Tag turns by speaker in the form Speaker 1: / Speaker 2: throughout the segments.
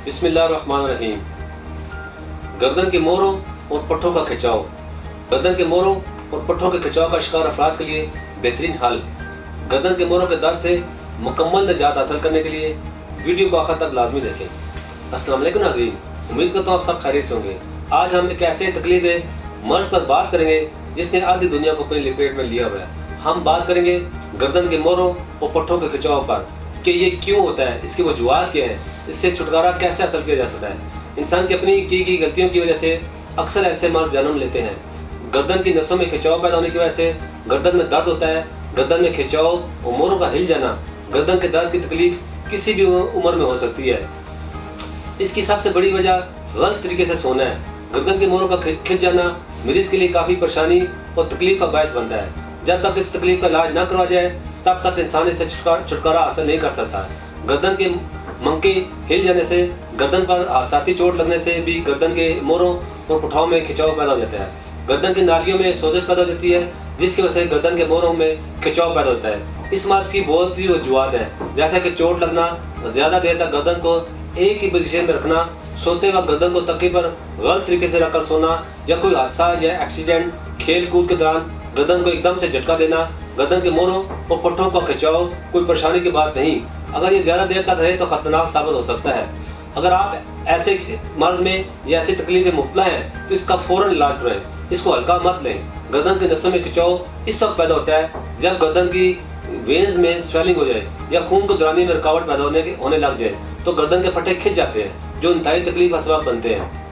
Speaker 1: बिस्मिल्लाहिर्रहमानिर्रहीम। गर्दन के मोरों और पट्ठों का खिंचाव। गर्दन के मोरों और पट्ठों के खिंचाव का शिकार अफराद के लिए बेहतरीन हल। गर्दन के मोरों के दर्द से मुकम्मल निजात हासिल करने के लिए वीडियो को आखिर तक लाजमी देखें। अस्सलाम वालेकुम नाज़रीन, उम्मीद करता हूँ आप सब खैरियत से होंगे। आज हम एक ऐसे तकलीफ मर्ज पर बात करेंगे जिसने आधी दुनिया को अपनी लपेट में लिया हुआ है। हम बात करेंगे गर्दन के मोरों और पट्ठों के खिंचाव पर कि ये क्यों होता है, इसकी वजूहात क्या है, इससे छुटकारा कैसे हासिल किया जा सकता है। इंसान की अपनी की गई गलतियों की वजह से अक्सर ऐसे मर्ज जन्म लेते हैं। गर्दन की नसों में खिंचाव पैदा होने की वजह से गर्दन में दर्द होता है। गर्दन में खिंचाव और मोरों का हिल जाना गर्दन के दर्द की तकलीफ किसी भी उम्र में हो सकती है। इसकी सबसे बड़ी वजह गलत तरीके से सोना है। गर्दन के मोरों का खिंच जाना मरीज के लिए काफ़ी परेशानी और तकलीफ का बायस बनता है। जब तक इस तकलीफ का इलाज न करवाया जाए तब तक इंसान इससे छुटकारा हासिल नहीं कर सकता। गर्दन के मंके हिल जाने से, गर्दन पर हादसाती चोट लगने से भी गर्दन के मोरों और पुठाओं में खिंचाव पैदा हो जाता है। गर्दन की नालियों में सोजिश पैदा हो जाती है जिसकी वजह से गर्दन के मोरों में खिंचाव पैदा होता है। इस मर्ज की बहुत सी वजूहात हैं, जैसे कि चोट लगना, ज़्यादा देर तक गर्दन को एक ही पोजीशन में रखना, सोते वक्त गर्दन को तकिए पर गलत तरीके से रखकर सोना, या कोई हादसा या एक्सीडेंट, खेल कूद के दौरान गर्दन को एकदम से झटका देना। गर्दन के मोरों और पट्ठों का खिंचाव कोई परेशानी की बात नहीं, अगर ये ज़्यादा देर तक रहे तो खतरनाक साबित हो सकता है। अगर आप ऐसे मर्ज में या ऐसी तकलीफ में मुब्तला हैं तो इसका फौरन इलाज कराएं, इसको हल्का मत लें। गर्दन के नसों में खिंचाव इस वक्त पैदा होता है जब गर्दन की वेन्स में स्वेलिंग हो जाए या खून को दौरानी में रुकावट पैदा होने लग जाए तो गर्दन के पट्टे खिंच जाते हैं, जो इंतहाई तकलीफ का सबब बनते हैं।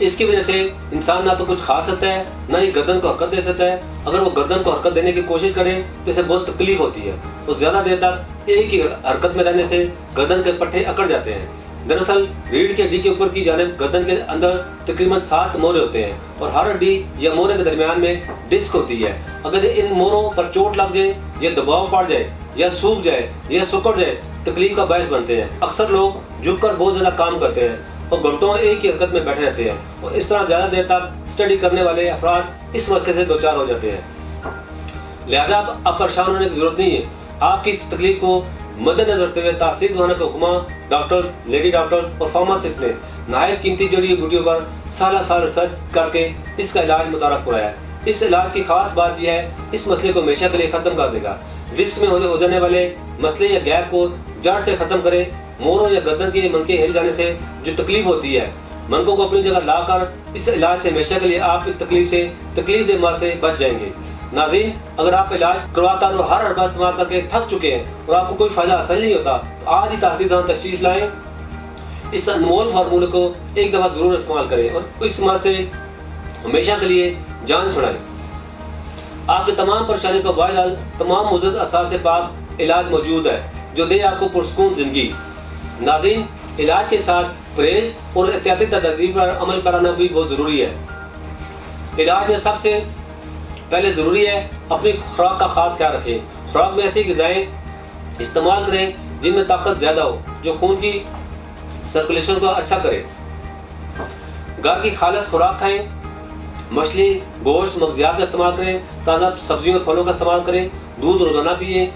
Speaker 1: इसकी वजह से इंसान ना तो कुछ खा सकता है, ना ही गर्दन को हरकत दे सकता है। अगर वो गर्दन को हरकत देने की कोशिश करे तो इसे बहुत तकलीफ होती है। तो ज़्यादा देर तक एक ही हरकत में रहने से गर्दन के पट्टे अकड़ जाते हैं। दरअसल रीढ़ की हड्डी के ऊपर की जानिब गर्दन के अंदर तकरीबन 7 मोरे होते हैं और हर हड्डी या मोरे के दरमियान में डिस्क होती है। अगर इन मोरों पर चोट लग जाए या दबाव पड़ जाए या सूख जाए या सुकड़ जाए तकलीफ का बायस बनते हैं। अक्सर लोग झुककर बहुत ज़्यादा काम करते हैं और घंटों एक ही हरकत में बैठे रहते हैं और इस तरह ज़्यादा देर तक स्टडी करने वाले अफराद इस मसले से दो चार हो जाते हैं। लिहाजा अब परेशान होने की जरूरत नहीं है। आपकी इस तकलीफ को मद्देनजर रखते हुए तासीर दवाखाना के हुक्मा डॉक्टर्स, लेडी डॉक्टर्स और फार्मासिस्ट ने नहायत कीमती जड़ी बूटियों पर साल रिसर्च करके इसका इलाज मुतारफ कराया है। इस इलाज की खास बात यह है, इस मसले को हमेशा के लिए ख़त्म कर देगा। रिस्क में हो जाने वाले मसले या गैप को जड़ से ख़त्म करे। मोरों या गर्दन के मनके हिल जाने से जो तकलीफ होती है, मनकों को अपनी जगह लाकर इस इलाज से हमेशा के लिए आप इस तकलीफ दे मर्ज से बच जाएंगे। नाज़रीन, अगर आप इलाज करवाकर और हर हर्बल इस्तेमाल करके थक चुके हैं और आपको कोई फायदा हासिल नहीं होता तो आज ही तासीर दवाखाना तशरीफ लाएं। इस अनमोल फार्मूले को एक दफ़ा ज़रूर इस्तेमाल करें और इस मर्ज से हमेशा के लिए जान छुड़ाएं। आपकी तमाम परेशानियों का वाहिद हल तमाम मुज़र असर से पाक इलाज मौजूद है जो दे आपको पुरसकून जिंदगी। नाज़रीन, इलाज के साथ परहेज और एहतियाती तदबीर पर अमल कराना भी बहुत ज़रूरी है। इलाज में सबसे पहले ज़रूरी है अपनी खुराक का खास ख्याल रखें। खुराक में ऐसी ग़िज़ाएँ इस्तेमाल करें जिनमें ताकत ज़्यादा हो, जो खून की सर्कुलेशन को अच्छा करे। घर की खालिस खुराक खाएँ। मछली, गोश्त, मगज़ियात का इस्तेमाल करें। ताज़ा सब्जियों और फलों का इस्तेमाल करें। दूध रोज़ाना पिए।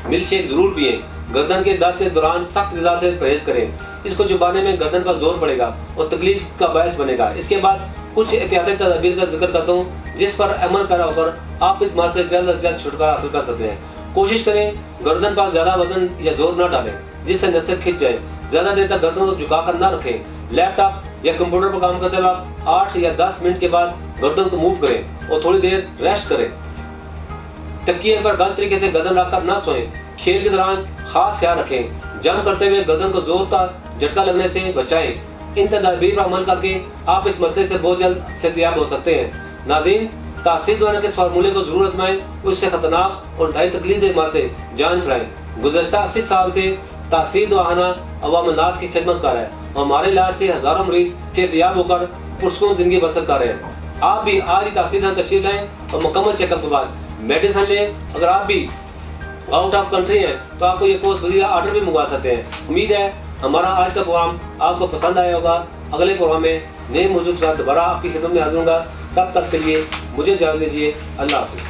Speaker 1: मिल्क शेक ज़रूर पिए। गर्दन के दर्द के दौरान सख्त ग़िज़ा से परहेज़ करें, इसको चुबाने में गर्दन पर जोर पड़ेगा और तकलीफ का बायस बनेगा। इसके बाद कुछ एहतियाती तदबीर का जिक्र करता हूँ जिस पर अमल पैरा होकर आप इस मर्ज से जल्द से जल्द छुटकारा हासिल कर सकते हैं। कोशिश करें गर्दन पर ज़्यादा वजन या जोर न डालें जिससे नसें खिंच जाए। ज़्यादा देर तक गर्दन को झुकाकर न रखें। लैपटॉप या कंप्यूटर पर काम करते वक्त 8 या 10 मिनट के बाद गर्दन को मूव करें और थोड़ी देर रेस्ट करें। तकिए पर गलत तरीके से गर्दन रखकर न सोएं। खेल के दौरान खास ख्याल रखें। जंप करते हुए गर्दन को जोर का झटका लगने से बचाएं। इन तदबीर पर अमल करके आप इस मसले से बहुत जल्द सेहतयाब हो सकते हैं। नाज़रीन, तासीर दवाखाना के इस फार्मूले को जरूर आजमाएं, उससे खतरनाक और इंतहाई तकलीफ दे मर्ज से जान छुड़ाएं। गुज़श्ता 80 साल से तासीर दवाखाना अवाम नास की खिदमत कर रहा है और हमारे इलाज से हज़ारों मरीज सेहतयाब होकर पुरसकून जिंदगी बसर कर रहे हैं। आप भी आज ही तासीर दवाखाना तशरीफ लाएं और मुकम्मल चेकअप के बाद मेडिसिन लें। अगर आप भी आउट ऑफ कंट्री हैं तो आपको ये कोर्स बढ़िया ऑर्डर भी मंगवा सकते हैं। उम्मीद है हमारा आज का प्रोग्राम आपको पसंद आया होगा। अगले प्रोग्राम में नए मौजूद के साथ दोबारा आपकी खिदमत में हाजिर होऊंगा। तब तक के लिए मुझे इजाज़त दीजिए। अल्लाह हाफ़िज़।